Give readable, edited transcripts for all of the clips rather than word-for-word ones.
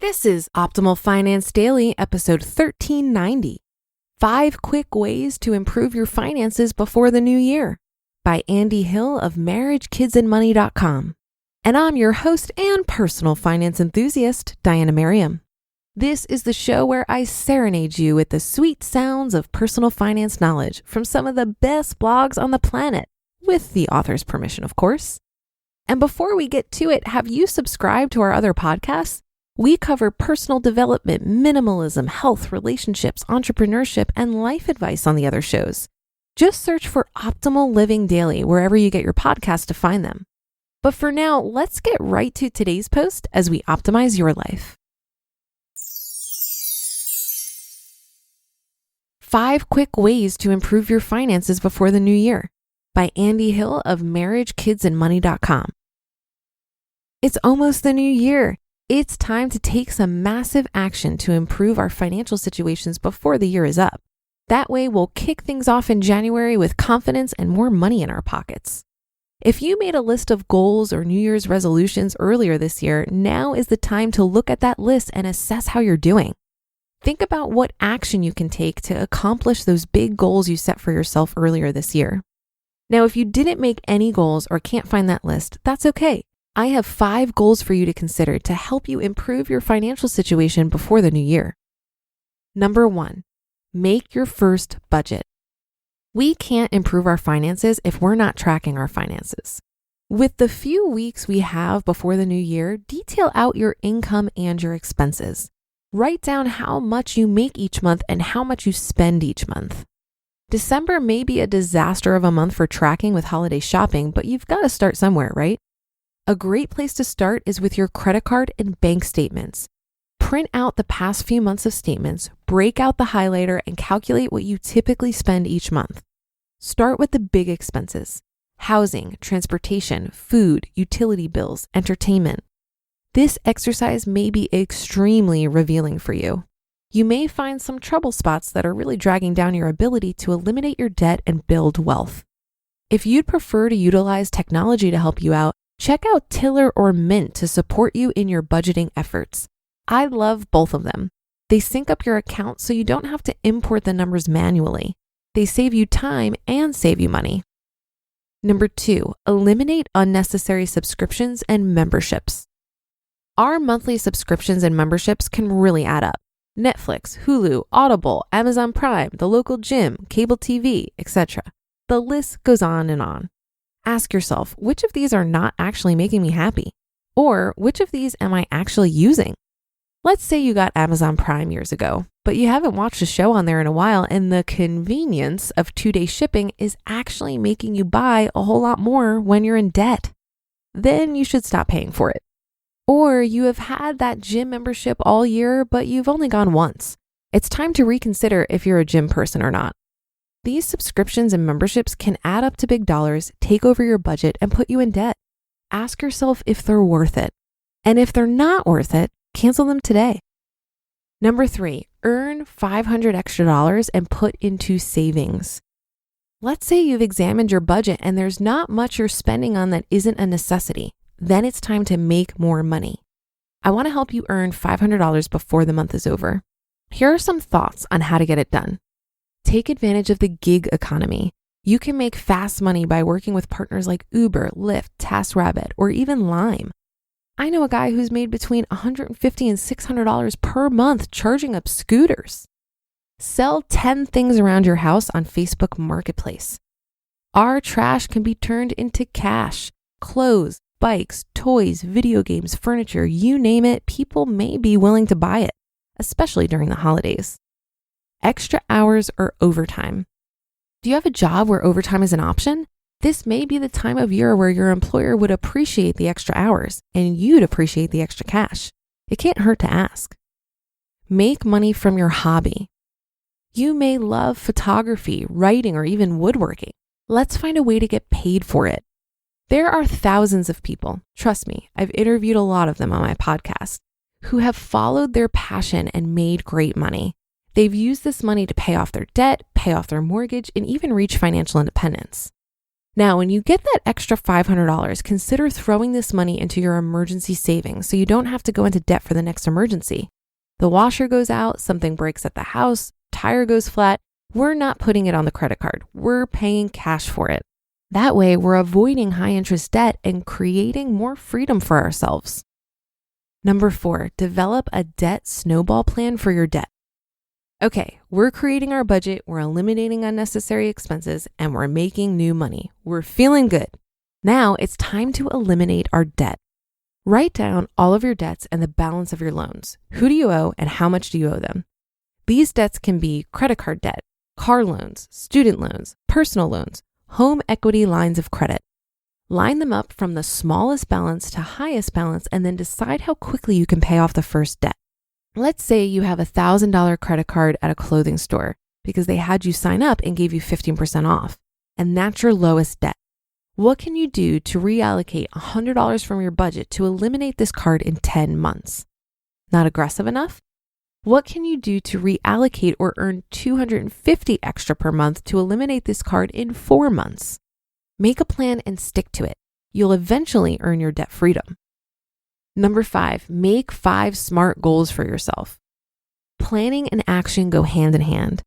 This is Optimal Finance Daily, episode 1390. 5 Quick Ways to Improve Your Finances Before the New Year by Andy Hill of MarriageKidsAndMoney.com. And I'm your host and personal finance enthusiast, Diana Merriam. This is the show where I serenade you with the sweet sounds of personal finance knowledge from some of the best blogs on the planet, with the author's permission, of course. And before we get to it, have you subscribed to our other podcasts? We cover personal development, minimalism, health, relationships, entrepreneurship, and life advice on the other shows. Just search for Optimal Living Daily wherever you get your podcasts to find them. But for now, let's get right to today's post as we optimize your life. 5 Quick Ways to Improve Your Finances Before the New Year by Andy Hill of MarriageKidsAndMoney.com. It's almost the new year. It's time to take some massive action to improve our financial situations before the year is up. That way, we'll kick things off in January with confidence and more money in our pockets. If you made a list of goals or New Year's resolutions earlier this year, now is the time to look at that list and assess how you're doing. Think about what action you can take to accomplish those big goals you set for yourself earlier this year. Now, if you didn't make any goals or can't find that list, that's okay. I have 5 goals for you to consider to help you improve your financial situation before the new year. Number 1, make your first budget. We can't improve our finances if we're not tracking our finances. With the few weeks we have before the new year, detail out your income and your expenses. Write down how much you make each month and how much you spend each month. December may be a disaster of a month for tracking with holiday shopping, but you've got to start somewhere, right? A great place to start is with your credit card and bank statements. Print out the past few months of statements, break out the highlighter, and calculate what you typically spend each month. Start with the big expenses: housing, transportation, food, utility bills, entertainment. This exercise may be extremely revealing for you. You may find some trouble spots that are really dragging down your ability to eliminate your debt and build wealth. If you'd prefer to utilize technology to help you out, check out Tiller or Mint to support you in your budgeting efforts. I love both of them. They sync up your account so you don't have to import the numbers manually. They save you time and save you money. Number 2, eliminate unnecessary subscriptions and memberships. Our monthly subscriptions and memberships can really add up. Netflix, Hulu, Audible, Amazon Prime, the local gym, cable TV, etc. The list goes on and on. Ask yourself, which of these are not actually making me happy? Or which of these am I actually using? Let's say you got Amazon Prime years ago, but you haven't watched a show on there in a while, and the convenience of 2-day shipping is actually making you buy a whole lot more when you're in debt. Then you should stop paying for it. Or you have had that gym membership all year, but you've only gone once. It's time to reconsider if you're a gym person or not. These subscriptions and memberships can add up to big dollars, take over your budget, and put you in debt. Ask yourself if they're worth it. And if they're not worth it, cancel them today. Number 3, earn $500 extra and put into savings. Let's say you've examined your budget and there's not much you're spending on that isn't a necessity. Then it's time to make more money. I want to help you earn $500 before the month is over. Here are some thoughts on how to get it done. Take advantage of the gig economy. You can make fast money by working with partners like Uber, Lyft, TaskRabbit, or even Lime. I know a guy who's made between $150 and $600 per month charging up scooters. Sell 10 things around your house on Facebook Marketplace. Our trash can be turned into cash. Clothes, bikes, toys, video games, furniture, you name it, people may be willing to buy it, especially during the holidays. Extra hours or overtime. Do you have a job where overtime is an option? This may be the time of year where your employer would appreciate the extra hours and you'd appreciate the extra cash. It can't hurt to ask. Make money from your hobby. You may love photography, writing, or even woodworking. Let's find a way to get paid for it. There are thousands of people, trust me, I've interviewed a lot of them on my podcast, who have followed their passion and made great money. They've used this money to pay off their debt, pay off their mortgage, and even reach financial independence. Now, when you get that extra $500, consider throwing this money into your emergency savings so you don't have to go into debt for the next emergency. The washer goes out, something breaks at the house, tire goes flat. We're not putting it on the credit card. We're paying cash for it. That way, we're avoiding high interest debt and creating more freedom for ourselves. Number 4, develop a debt snowball plan for your debt. Okay, we're creating our budget, we're eliminating unnecessary expenses, and we're making new money. We're feeling good. Now it's time to eliminate our debt. Write down all of your debts and the balance of your loans. Who do you owe and how much do you owe them? These debts can be credit card debt, car loans, student loans, personal loans, home equity lines of credit. Line them up from the smallest balance to highest balance and then decide how quickly you can pay off the first debt. Let's say you have a $1,000 credit card at a clothing store because they had you sign up and gave you 15% off, and that's your lowest debt. What can you do to reallocate $100 from your budget to eliminate this card in 10 months? Not aggressive enough? What can you do to reallocate or earn $250 extra per month to eliminate this card in 4 months? Make a plan and stick to it. You'll eventually earn your debt freedom. Number 5, make 5 SMART goals for yourself. Planning and action go hand in hand.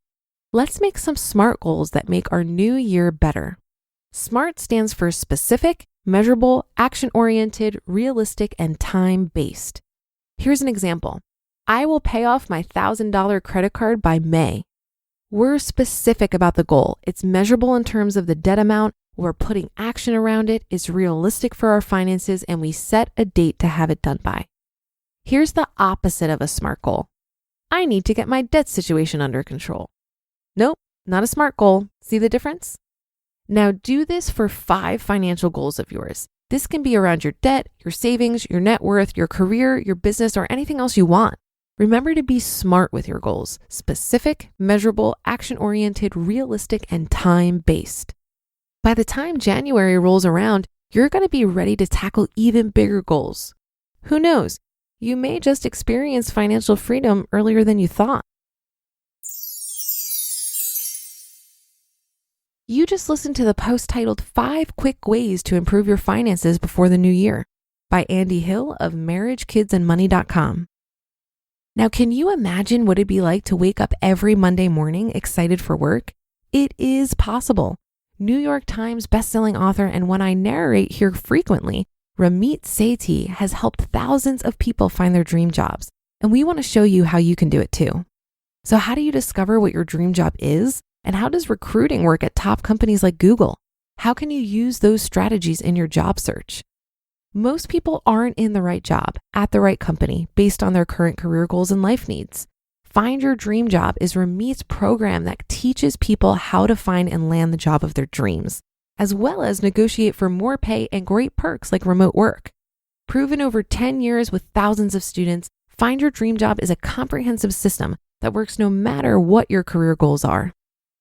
Let's make some SMART goals that make our new year better. SMART stands for specific, measurable, action-oriented, realistic, and time-based. Here's an example. I will pay off my $1,000 credit card by May. We're specific about the goal. It's measurable in terms of the debt amount. We're putting action around it, it's realistic for our finances, and we set a date to have it done by. Here's the opposite of a SMART goal. I need to get my debt situation under control. Nope, not a SMART goal. See the difference? Now do this for 5 financial goals of yours. This can be around your debt, your savings, your net worth, your career, your business, or anything else you want. Remember to be smart with your goals. Specific, measurable, action-oriented, realistic, and time-based. By the time January rolls around, you're going to be ready to tackle even bigger goals. Who knows? You may just experience financial freedom earlier than you thought. You just listened to the post titled 5 Quick Ways to Improve Your Finances Before the New Year by Andy Hill of marriagekidsandmoney.com. Now, can you imagine what it'd be like to wake up every Monday morning excited for work? It is possible. New York Times bestselling author and one I narrate here frequently, Ramit Sethi, has helped thousands of people find their dream jobs, and we want to show you how you can do it too. So how do you discover what your dream job is? And how does recruiting work at top companies like Google? How can you use those strategies in your job search? Most people aren't in the right job at the right company based on their current career goals and life needs. Find Your Dream Job is Ramit's program that teaches people how to find and land the job of their dreams, as well as negotiate for more pay and great perks like remote work. Proven over 10 years with thousands of students, Find Your Dream Job is a comprehensive system that works no matter what your career goals are.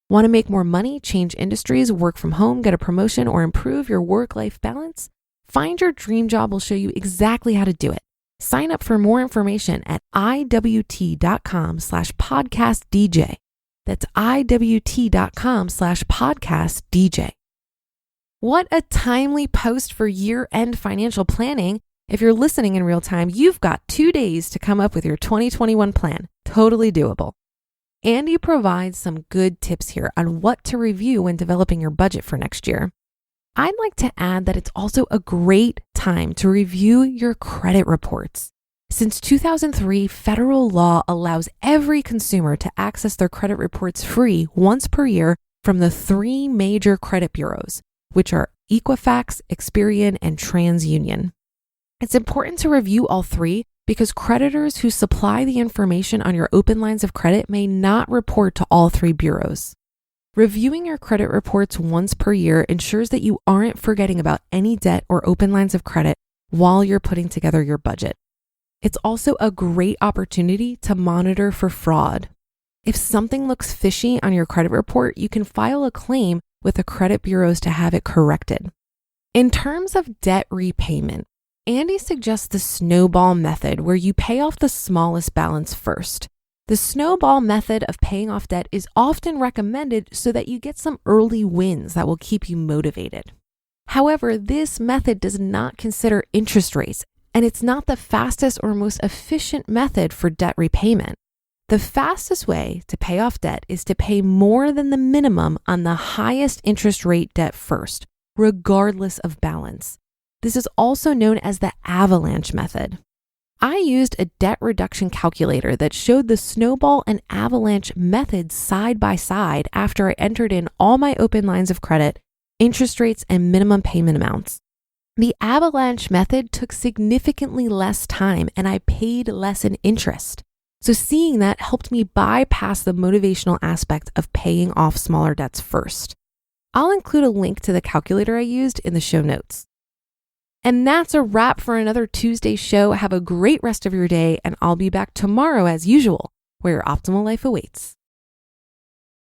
Want to make more money, change industries, work from home, get a promotion, or improve your work-life balance? Find Your Dream Job will show you exactly how to do it. Sign up for more information at iwt.com/podcastdj. That's iwt.com/podcastdj. What a timely post for year-end financial planning. If you're listening in real time, you've got 2 days to come up with your 2021 plan. Totally doable. Andy provides some good tips here on what to review when developing your budget for next year. I'd like to add that it's also a great time to review your credit reports. Since 2003, federal law allows every consumer to access their credit reports free once per year from the 3 major credit bureaus, which are Equifax, Experian, and TransUnion. It's important to review all 3 because creditors who supply the information on your open lines of credit may not report to all 3 bureaus. Reviewing your credit reports once per year ensures that you aren't forgetting about any debt or open lines of credit while you're putting together your budget. It's also a great opportunity to monitor for fraud. If something looks fishy on your credit report, you can file a claim with the credit bureaus to have it corrected. In terms of debt repayment, Andy suggests the snowball method where you pay off the smallest balance first. The snowball method of paying off debt is often recommended so that you get some early wins that will keep you motivated. However, this method does not consider interest rates, and it's not the fastest or most efficient method for debt repayment. The fastest way to pay off debt is to pay more than the minimum on the highest interest rate debt first, regardless of balance. This is also known as the avalanche method. I used a debt reduction calculator that showed the snowball and avalanche methods side by side after I entered in all my open lines of credit, interest rates, and minimum payment amounts. The avalanche method took significantly less time and I paid less in interest. So seeing that helped me bypass the motivational aspect of paying off smaller debts first. I'll include a link to the calculator I used in the show notes. And that's a wrap for another Tuesday show. Have a great rest of your day, and I'll be back tomorrow as usual, where your optimal life awaits.